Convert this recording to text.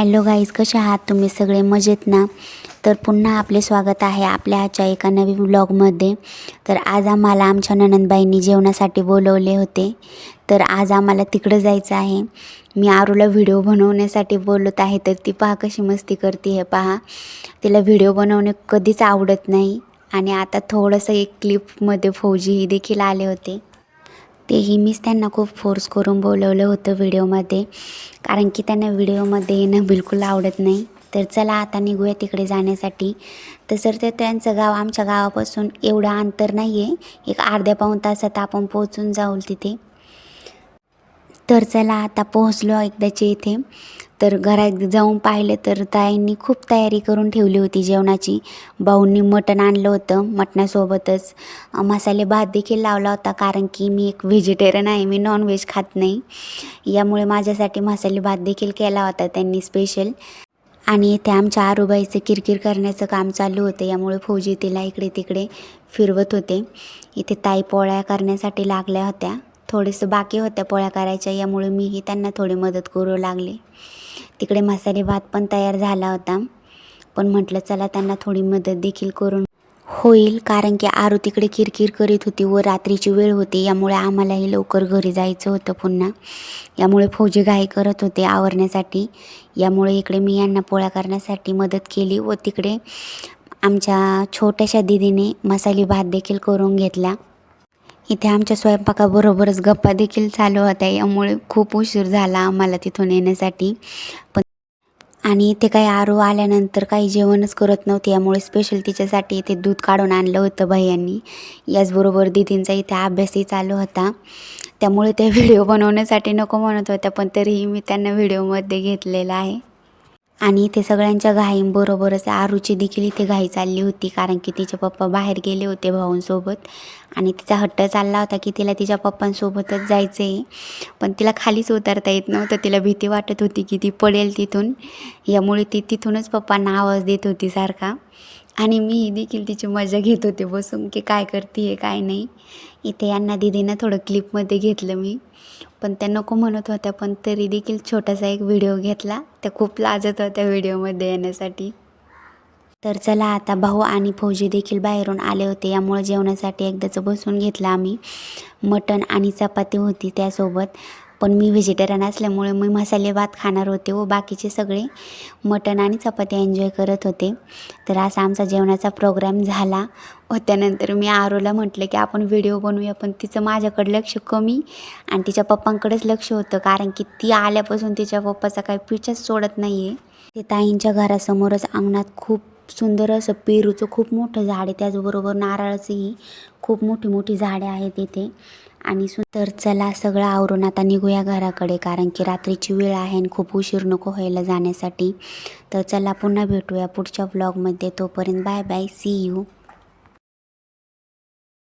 Hello guys, कसे आहात तुम्ही सगळे? मजेत ना? तर पुन्हा आपले स्वागत आहे आपल्या आजच्या एका नवीन व्लॉगमध्ये. तर आज आम्हाला आमच्या नणंदबाईंनी जेवणासाठी बोलवले होते. तर आज आम्हाला तिकडं जायचं आहे. मी आरूला व्हिडिओ बनवण्यासाठी बोलत आहे, तर ती पहा कशी मस्ती करते हे पहा. तिला व्हिडिओ बनवणे कधीच आवडत नाही आणि आता थोडंसं एक क्लिपमध्ये फौजी देखील आले होते. तेही मीच त्यांना खूप फोर्स करून बोलवलं होतं व्हिडिओमध्ये, कारण की त्यांना व्हिडिओमध्ये येणं बिलकुल आवडत नाही. तर चला आता निघूया तिकडे जाण्यासाठी. तसं तर त्यांचं गाव आमच्या गावापासून एवढं अंतर नाही आहे, एक अर्ध्या पाऊण तासात आपण पोहोचून जाऊ तिथे. तर चला आता पोहोचलो एकदाची इथे. तर घरात जाऊन पाहिलं तर ताईंनी खूप तयारी करून ठेवली होती जेवणाची. भाऊंनी मटण आणलं होतं, मटणासोबतच मसाले भात देखील लावला होता, कारण की मी एक व्हेजिटेरियन आहे, मी नॉनव्हेज खात नाही. यामुळे माझ्यासाठी मसाले भात देखील केला होता त्यांनी स्पेशल. आणि इथे आमच्या आरूबाईचं किरकिर करण्याचं काम चालू होतं, यामुळे फौजी तिला इकडे तिकडे फिरवत होते. इथे ताई पोळ्या करण्यासाठी लागल्या होत्या, थोडेसं बाकी होत्या पोळ्या करायच्या, यामुळे मीही त्यांना थोडी मदत करू लागले. तिकडे मसाले भात पण तयार झाला होता, पण म्हटलं चला त्यांना थोडी मदत देखील करून होईल, कारण की आरू तिकडे किरकिर करीत होती व रात्रीची वेळ होती, यामुळे आम्हालाही लवकर घरी जायचं होतं पुन्हा. यामुळे फौजी घाई करत होते आवरण्यासाठी. यामुळे इकडे मी यांना पोळ्या करण्यासाठी मदत केली व तिकडे आमच्या छोट्याशा दीदीने मसाले भात देखील करून घेतला. इथे आमच्या स्वयंपाकाबरोबरच गप्पा देखील चालू होत्या, यामुळे खूप उशीर झाला आम्हाला तिथून येण्यासाठी. पण आणि इथे काही आरू आल्यानंतर काही जेवणच करत नव्हते, यामुळे स्पेशल तिच्यासाठी इथे दूध काढून आणलं होतं भैयांनी. याचबरोबर दीदींचा इथे अभ्यासही चालू होता, त्यामुळे ते व्हिडिओ बनवण्यासाठी नको म्हणत होत्या, पण तरीही मी त्यांना व्हिडिओमध्ये घेतलेलं आहे. आणि इथे सगळ्यांच्या घाईंबरोबरच आरूची देखील इथे घाई चालली होती, कारण की तिचे पप्पा बाहेर गेले होते भाऊंसोबत आणि तिचा हट्ट चालला होता की तिला तिच्या पप्पांसोबतच जायचं आहे. पण तिला खालीच उतरता येत नव्हतं, तिला भीती वाटत होती की ती पडेल तिथून. यामुळे ती तिथूनच पप्पांना आवाज देत होती सारखा. आणि मी देखील तिची मजा घेत होते बसून की काय करते आहे काय नाही. इथे यांना दीदीनं थोडं क्लिपमध्ये घेतलं मी, पण त्या नको म्हणत होत्या, पण तरी देखील छोटासा एक व्हिडिओ घेतला. त्या खूप लाजत होत्या व्हिडिओमध्ये येण्यासाठी. तर चला आता भाऊ आणि फौजी देखील बाहेरून आले होते, यामुळे जेवणासाठी एकदाचं बसून घेतलं आम्ही. मटण आणि चपाती होती त्यासोबत, पण मी व्हेजिटेरियन असल्यामुळे मी मसाले भात खाणार होते व बाकीचे सगळे मटण आणि चपाती एन्जॉय करत होते. तर असा आमचा जेवणाचा प्रोग्राम झाला व त्यानंतर मी आरूला म्हटलं की आपण व्हिडिओ बनवूया, पण तिचं माझ्याकडे लक्ष कमी आणि तिच्या पप्पांकडेच लक्ष होतं, कारण की ती आल्यापासून तिच्या पप्पाचा काही पिछाच सोडत नाही आहे. ते ताईंच्या घरासमोरच अंगणात खूप सुंदर असं पेरूचं खूप मोठं झाड आहे, त्याचबरोबर नारळाचंही खूप मोठी मोठी झाडे आहेत इथे. आणि तर चला सगळं आवरून आता निघूया घराकडे, कारण की रात्रीची वेळ आहे आणि खूप उशीर नको व्हायला जाण्यासाठी. तर चला पुन्हा भेटूया पुढच्या व्लॉगमध्ये. तोपर्यंत बाय बाय, सी यू.